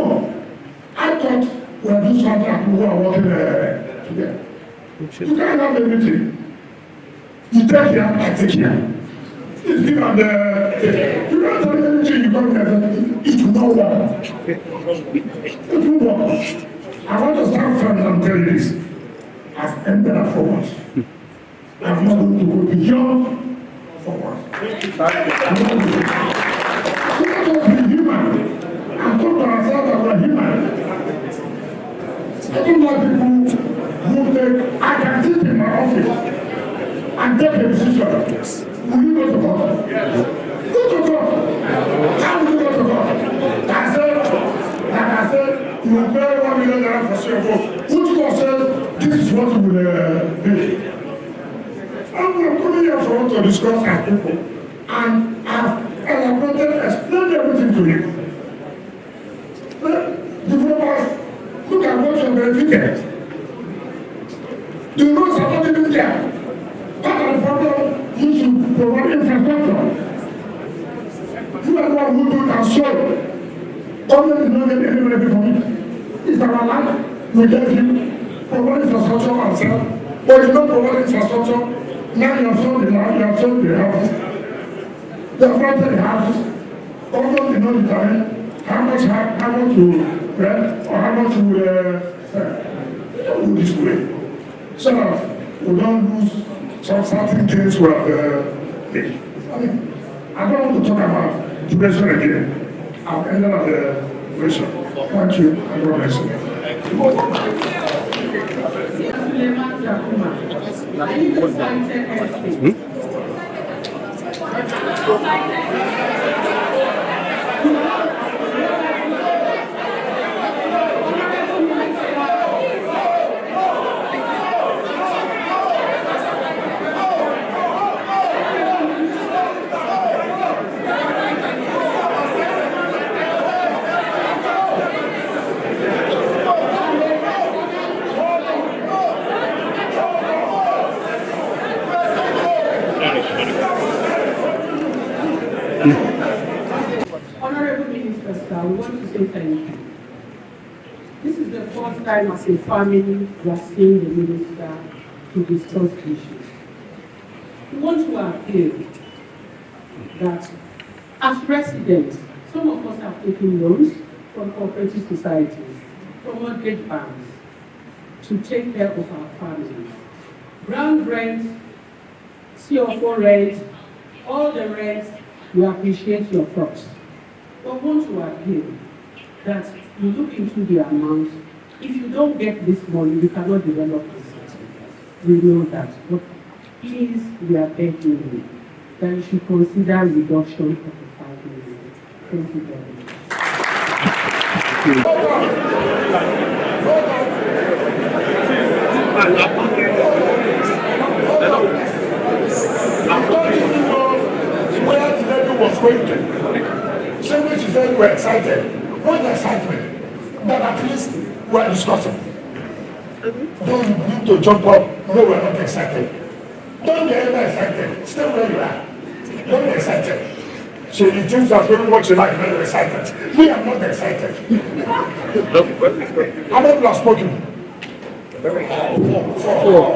I thought we are doing something who are working together. You can't have everything. You take here, I take here. It's given you don't have anything you come here, it will not work. It will work. I want to stand firm and tell you this. I've ended up for once. I'm not going to go beyond for once. I'm not going to be human. I'm talking to ourselves that we're human. I don't like people who take, I can sit in my office and take a decision. Will you go to God? Yes. Go to God. How will you go to God? I said, you will pay $1 million for CFO. Which God says, this is what you will pay. I'm coming here for us to discuss our people. And I've elaborated, explained everything to you. Developers, look at what you're benefited. The roads are not even there. Part of the problem, you should provide infrastructure. You are the one who do it and solve. Government is not getting any benefit from it. It's our land. We gave you provide infrastructure and sell. But you don't provide infrastructure. Now you have sold the land, you have sold the houses. You have rented the houses. Government did not determine how much you rent or how much you sell. We don't do this way. So that we don't lose some certain things we have made. I don't want to talk about duration again. I've ended up the duration. Thank you. And God bless you. Honorable Minister, sir, we want to say thank you. This is the first time as a family we are seeing the minister to discuss issues. We want to appeal that as residents, some of us have taken loans from cooperative societies, from mortgage banks, to take care of our families. Ground rent, CO4 rent, all the rents, we appreciate your thoughts. But want to appeal that you look into the amount. If you don't get this money, you cannot develop the city. We know that. But please, we are begging you that you should consider reduction of the 5 million. Thank you very much. Where the lady was going to. So when she said we were excited, what excitement? That at least we are discussing. Don't need to jump up. No, we are not excited. Don't get ever excited. Stay where you are. Don't be excited. So the things are very much like when you're excited. Me, I'm not excited. How many have spoken? Four.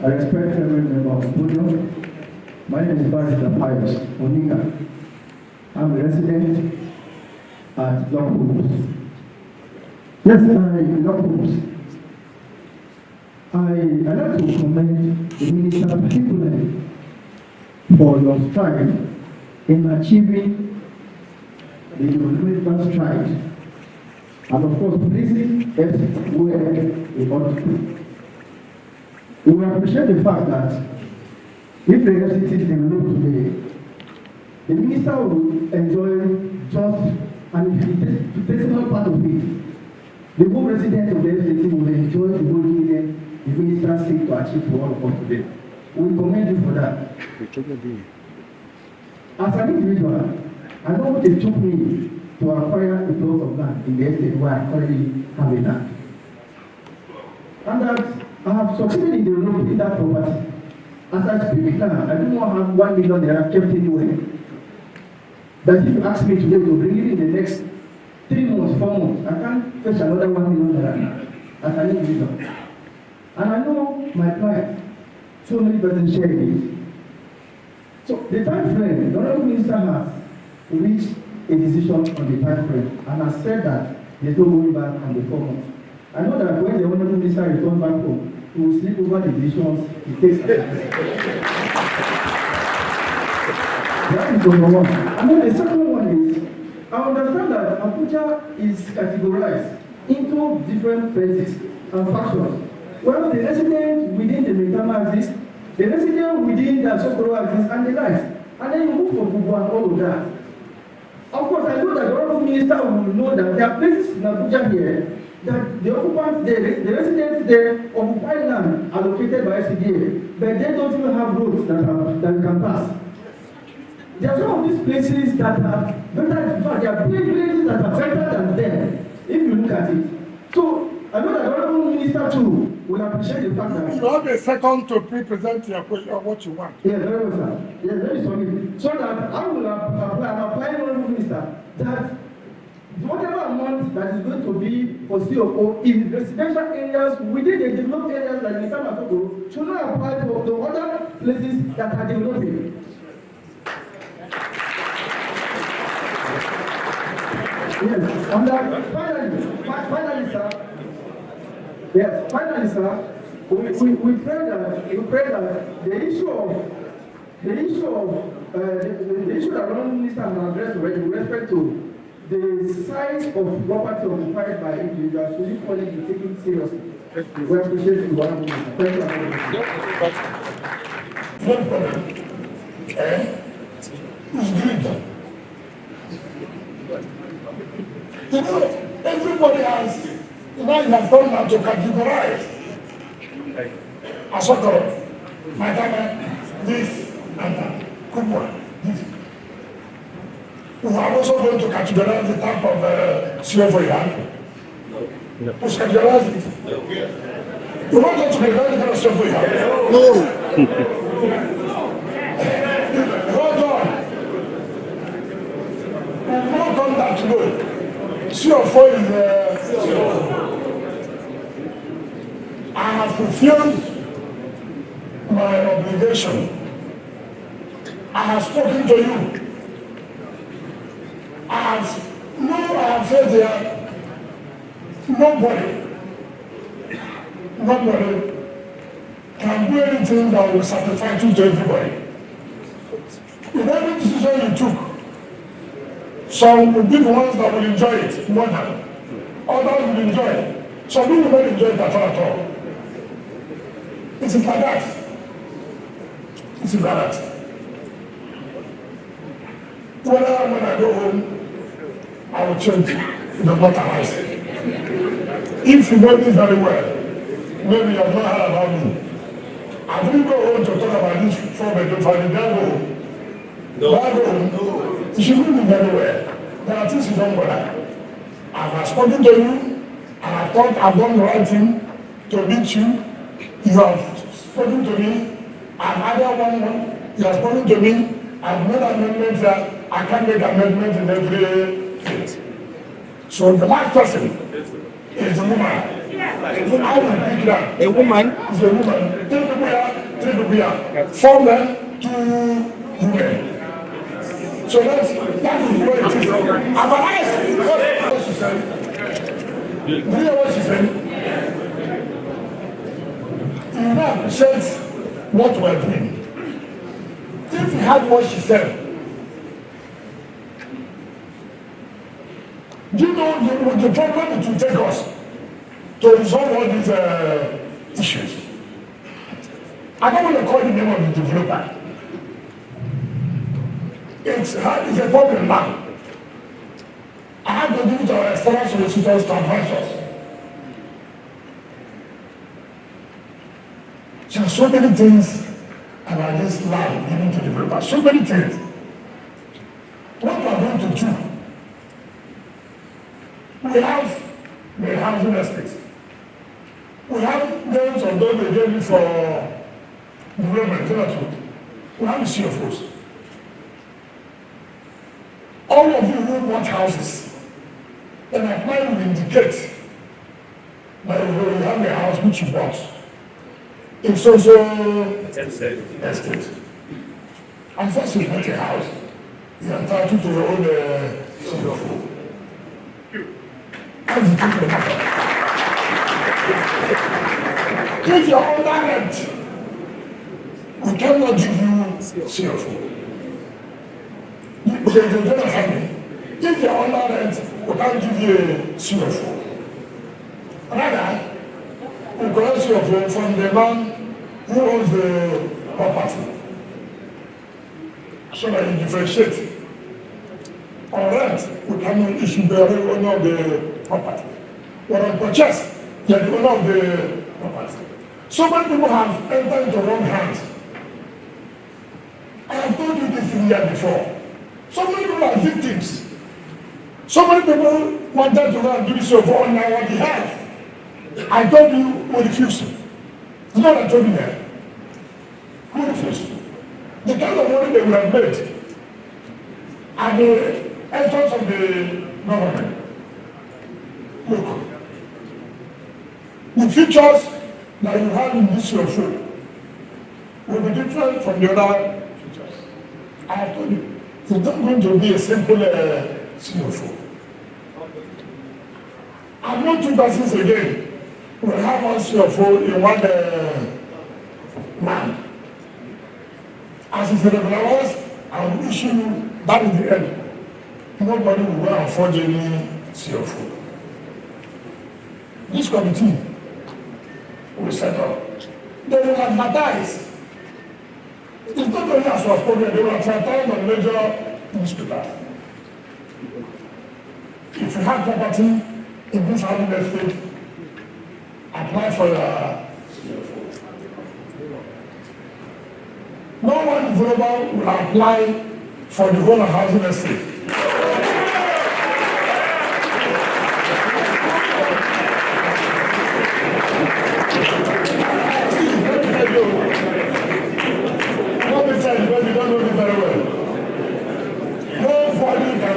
I respect every member of the podium. My name is Barrister Pius Oninga. I'm a resident at Lockwood. Yes, I'm Lockwood. I'd like to commend the Minister particularly for your stride in achieving the universal stride, and of course placing everything where it ought to be. We appreciate the fact that if the FCT is developed today, the minister will enjoy just, and if the personal part of it, the whole resident of the FCT will enjoy the whole dividend the minister seeks to achieve for all of us today. We commend you for that. As an individual, I know what it took me to acquire a plot of land in the estate where I currently have a land. And that I have succeeded in developing that property. As I speak now, I do not have 1 million naira kept anywhere. That if you ask me today to bring it in the next 3 months, 4 months, I can't fetch another 1 million naira as an individual. And I know my client, so many persons share it. So the time frame, the Honorable Minister has reached a decision on the time frame and has said that there's no going back on the 4 months. I know that when the Honorable Minister returns back home, he will sleep over the decisions he takes. That is number one. And then the second one is, I understand that Abuja is categorized into different phases and factions. Well, the resident within the Metama exists, the resident within the Sokoro exists, and the likes. And then you move for Bubu and all of that. Of course, I know that the Honorable Minister will know that there are places in Abuja here that the occupants there, the residents there occupy land allocated by SCDA, but they don't even have roads that you can pass. There are some of these places that are better, in fact, there are places that are better than them, if you look at it. So, I know that the Honorable Minister too will appreciate the fact that... You have a second to pre-present your question or what you want. Yes, very well, sir. Yes, very sorry. So that I will apply, I'm applying Honorable Minister, that whatever amount that is going to be for COO in residential areas within the developed areas like Mr. Matoko should not apply for the other places that are developing. Yes, and finally, sir. Yes, finally, sir. We pray that the issue that Honorable Minister has addressed already with respect to the size of property occupied by individuals should equally be taken seriously. We appreciate you, Honorable Minister. Thank you, Honorable Minister. No problem. It's great. You know, everybody has, you know, you have done now to categorize. Asokoro, Madama, this and that, Kubwa, this. We are also going to categorize the type of SYMFONI. No. Who's categorize it? No. You want them to be very kind of SYMFONI? No. Hold on. We've not done that today. SYMFONI is I have fulfilled my obligation. I have spoken to you. I have said there, nobody can do anything that will satisfy you to everybody. In every decision you took, some will be the ones that will enjoy it more than others will enjoy it. Some people will not enjoy it at all. It's like that. It's like that. When I go home, I will change the bottom house. If you know me very well, maybe you have not heard about me. I didn't go home to talk about this 4-bedroom family. Go home. You should know me very well. There are things you don't bother. I have spoken to you, and I thought I've done the right thing to meet you. You have spoken to me. I've added one. You have spoken to me. I've made amendments that I can't make amendments in every field. So the last person is a woman. I will pick that. A woman is a woman. 3 people here. 4 men, 2 women. So that is where it is. I've asked what she said. Do you hear what she said? You now appreciate what we're doing. If you had what she said, do you know the problem it will take us to resolve all these issues? I don't want to call the name of the developer. It's a problem now. I have to give it to our external solicitors to advise us. There are so many things about this land given to developers, so many things. What we are going to do, we have the housing estates. We have names of those they gave for development, we have the CFOs. All of you who want houses, then I plan to indicate that you have a house which you bought. It's also estate. And first you want a house, you're entitled to your own CFO. That's the truth of the matter. If you're under rent, we cannot give you CFO. If you're under rent, we can't give you a CFO. Rather, we collect CFO from the man who owns the property. So that you differentiate. On rent, we cannot issue the owner of the property. But on purchase, you're the owner of the property. So many people have entered into wrong hands. I have told you this 3 years before. So many people are victims. So many people wanted to go and do this for on our behalf. I told you we refused. It's not what I told you there. We refused. The kind of money they would have made at the entrance of the government. Look, the features that you have in this your food will be different from the other features. I have told you. It's not going to be a simple CFO. I'm not 2 persons again. We have one CFO in one man. As it's regulars, I will issue you that in the end. Nobody will go and forge any CFO. This committee will set up. They will advertise. It's not only as was spoken, they will advertise on major newspapers. If you have property in this housing estate, apply for your CFO. No one developer will apply for the whole housing estate.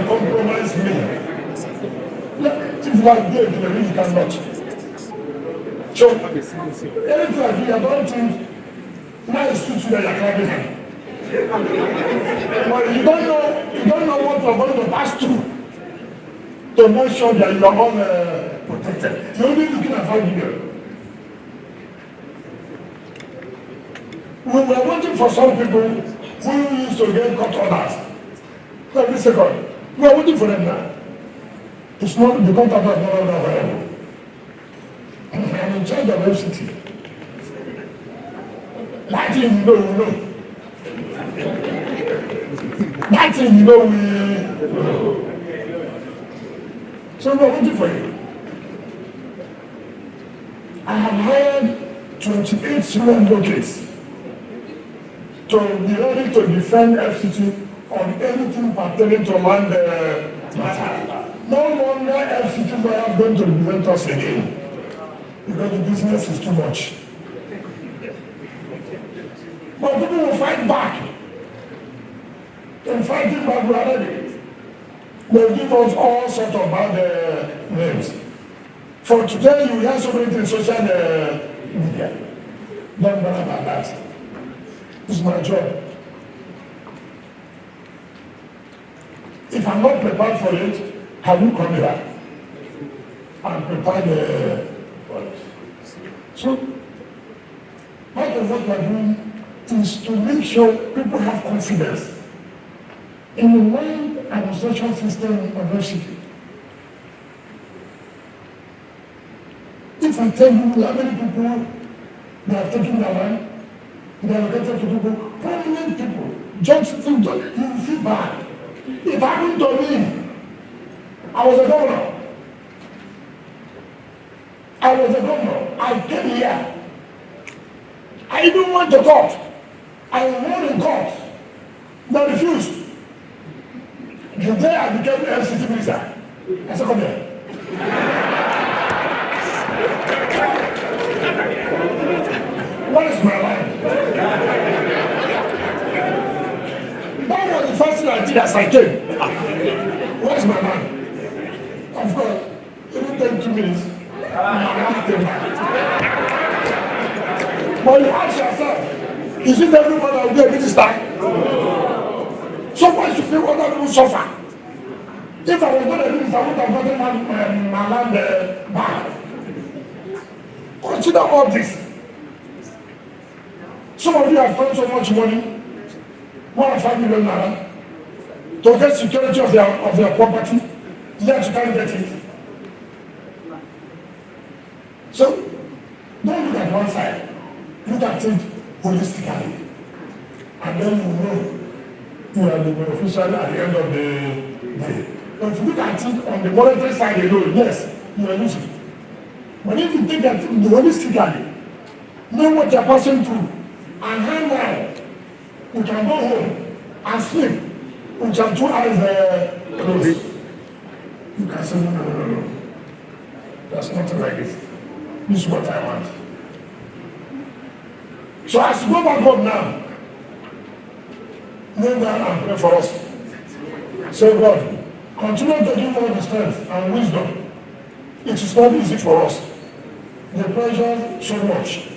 Compromise me. If you are good, you cannot. So, anything like you, I don't think now it's too that you're clapping hand. But you don't know what you're going to pass through to make sure that you are all protected. You're only looking at 5 million. We were waiting for some people who used to get court orders. Every second. We are waiting for them now. It's not the contract is no longer available. I'm in charge of FCT. That thing you know. That thing you know we know. So we are waiting for you. I have hired 28 senior advocates to be ready to defend FCT on anything pertaining to land matter. No longer FCT lawyers going to represent us again because the business is too much. But people will fight back. In fighting back, we are ready. They'll give us all sorts of bad names. For today, you hear so many things in social media. Don't bother about that. It's my job. If I'm not prepared for it, I will come here. I'm prepared for it. So, part of what we're doing is to make sure people have confidence in the land administration system of the city. If I tell you how many people they have taken their land, They allocated to people, prominent people. Just think, you feel bad. It happened to me. I was a governor. I came here. I even went to court. I won in court. They refused. The day I became FCT minister, I said, come here. What is my life? That was the first thing I did as I came. What is my mind? Of course, it didn't take 2 minutes. But you ask yourself, is it everybody that will be a minister? Someone should feel other people suffer. If I was not a minister, I would have gotten my land back. Consider all this. Some of you have spent so much money, more than 5 million naira, to get security of their property, yet you can't get it. So, don't look at one side, look at it holistically. And then you know you are the beneficiary at the end of the day. But if you look at it on the monetary side alone, yes, you are losing. But if you think at it holistically, know what you are passing through, and hang out, you can go home and sleep with your 2 eyes closed. You can say, no. That's nothing like this. This is what I want. So as you go back home now, kneel down and pray for us. Say, God, continue to give us the strength and wisdom. It is not easy for us. The pressure so much.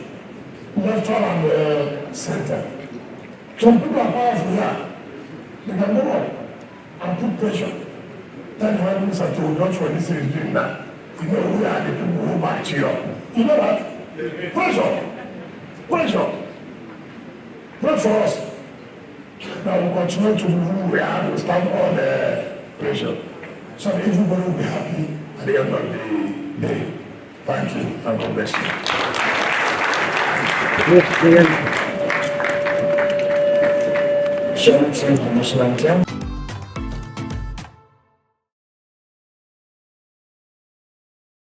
Left and center. Some people are powerful here. They can go up and put pressure. Tell the Bible to watch what this is doing now. You know who are the people who back you up. You know that? Pressure. Pray for us. Now we continue to do who we are to stand all the pressure. So everybody will be happy at the end of the day. Thank you and God bless you. Sharing some information